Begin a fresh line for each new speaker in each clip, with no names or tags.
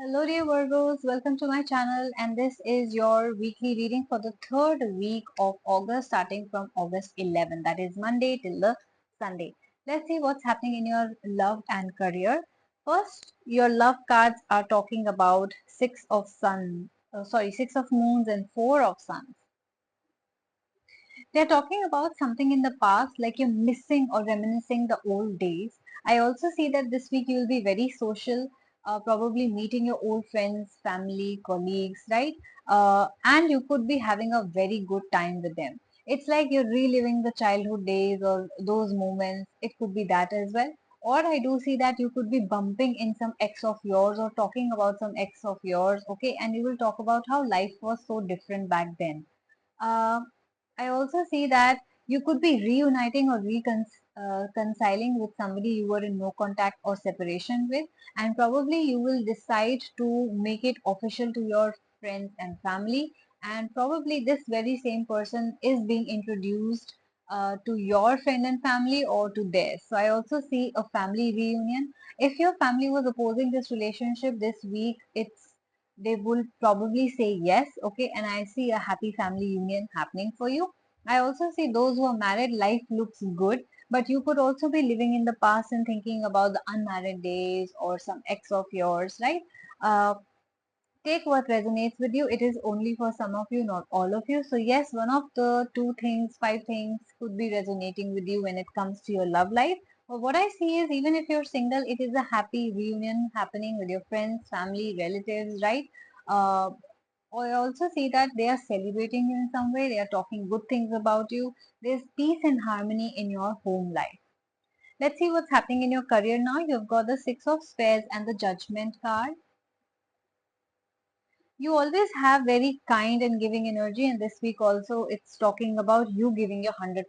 Hello dear Virgos, welcome to my channel and this is your weekly reading for the third week of August starting from August 11, that is Monday till the Sunday. Let's see what's happening in your love and career. First, your love cards are talking about six of moons and four of suns. They're talking about something in the past, like you're missing or reminiscing the old days. I also see that this week you will be very social, probably meeting your old friends, family, colleagues, right? And you could be having a very good time with them. It's like you're reliving the childhood days or those moments. It could be that as well. Or I do see that you could be bumping in some ex of yours or talking about some ex of yours, okay? And you will talk about how life was so different back then. Uh, I also see that you could be reuniting or reconciling with somebody you were in no contact or separation with, and probably you will decide to make it official to your friends and family. And probably this very same person is being introduced to your friend and family or to theirs. So I also see a family reunion. If your family was opposing this relationship this week, they will probably say yes, okay, and I see a happy family union happening for you. I also see those who are married, life looks good, but you could also be living in the past and thinking about the unmarried days or some ex of yours, right? uh, Take what resonates with you. It is only for some of you, not all of you. So yes, one of the two things, five things could be resonating with you when it comes to your love life. But what I see is, even if you're single, it is a happy reunion happening with your friends, family, relatives, right? uh, I also see that they are celebrating you in some way. They are talking good things about you. There's peace and harmony in your home life. Let's see what's happening in your career now. You've got the Six of Spades and the Judgment card. You always have very kind and giving energy, and this week also it's talking about you giving your 100%.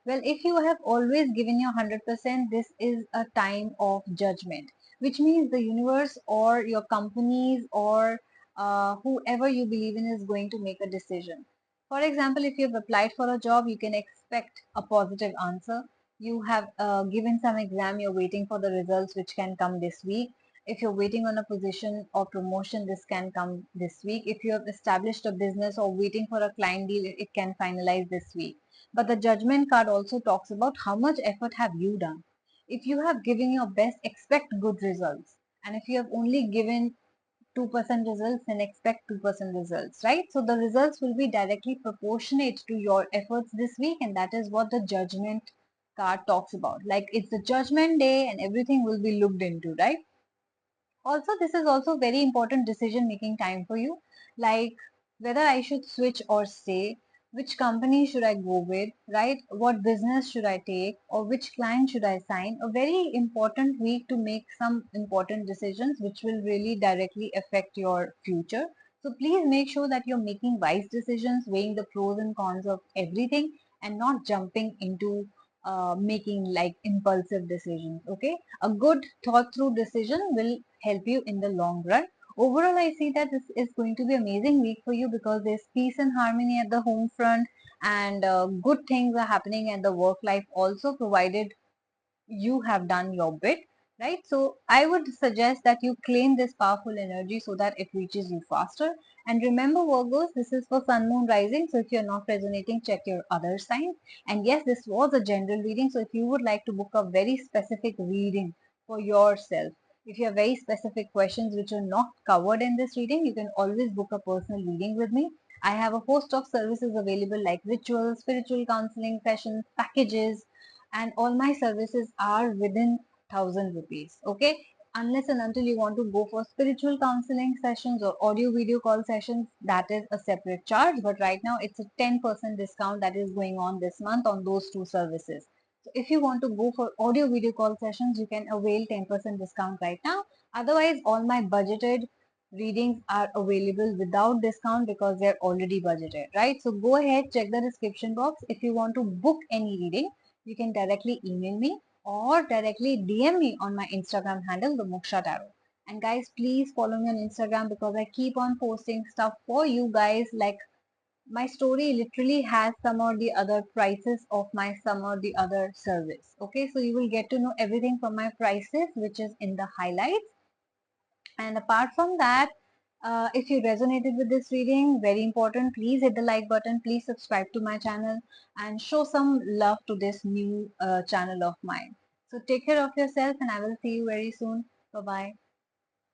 Well, if you have always given your 100%, this is a time of judgment, which means the universe or your companies or whoever you believe in is going to make a decision. For example, if you've applied for a job, you can expect a positive answer. You have given some exam, you're waiting for the results, which can come this week. If you're waiting on a position or promotion, this can come this week. If you have established a business or waiting for a client deal, it can finalize this week. But the judgment card also talks about how much effort have you done. If you have given your best, expect good results. And if you have only given 2% results, then expect 2% results, right? So the results will be directly proportionate to your efforts this week, and that is what the judgment card talks about. Like, it's the judgment day and everything will be looked into, right? Also, this is also very important decision making time for you, like whether I should switch or stay, which company should I go with, right? What business should I take, or which client should I sign? A very important week to make some important decisions which will really directly affect your future. So please make sure that you're making wise decisions, weighing the pros and cons of everything, and not jumping into making like impulsive decisions. Okay, a good thought through decision will help you in the long run. Overall, I see that this is going to be amazing week for you because there's peace and harmony at the home front, and good things are happening at the work life also, provided you have done your bit, right? So I would suggest that you claim this powerful energy so that it reaches you faster. And remember, Virgos, this is for Sun Moon Rising. So if you're not resonating, check your other signs. And yes, this was a general reading. So if you would like to book a very specific reading for yourself, if you have very specific questions which are not covered in this reading, you can always book a personal reading with me. I have a host of services available like rituals, spiritual counseling sessions, packages, and all my services are within 1,000 rupees. Okay, unless and until you want to go for spiritual counseling sessions or audio video call sessions, that is a separate charge, but right now it's a 10% discount that is going on this month on those two services. So if you want to go for audio video call sessions, you can avail 10% discount right now. Otherwise, all my budgeted readings are available without discount because they're already budgeted, right? So go ahead, check the description box. If you want to book any reading, you can directly email me or directly DM me on my Instagram handle, the Moksha Tarot. And guys, please follow me on Instagram because I keep on posting stuff for you guys. Like, my story literally has some or the other prices of my some or the other service. Okay, so you will get to know everything from my prices, which is in the highlights. And apart from that, if you resonated with this reading, very important, please hit the like button, please subscribe to my channel and show some love to this new channel of mine. So take care of yourself and I will see you very soon. Bye bye.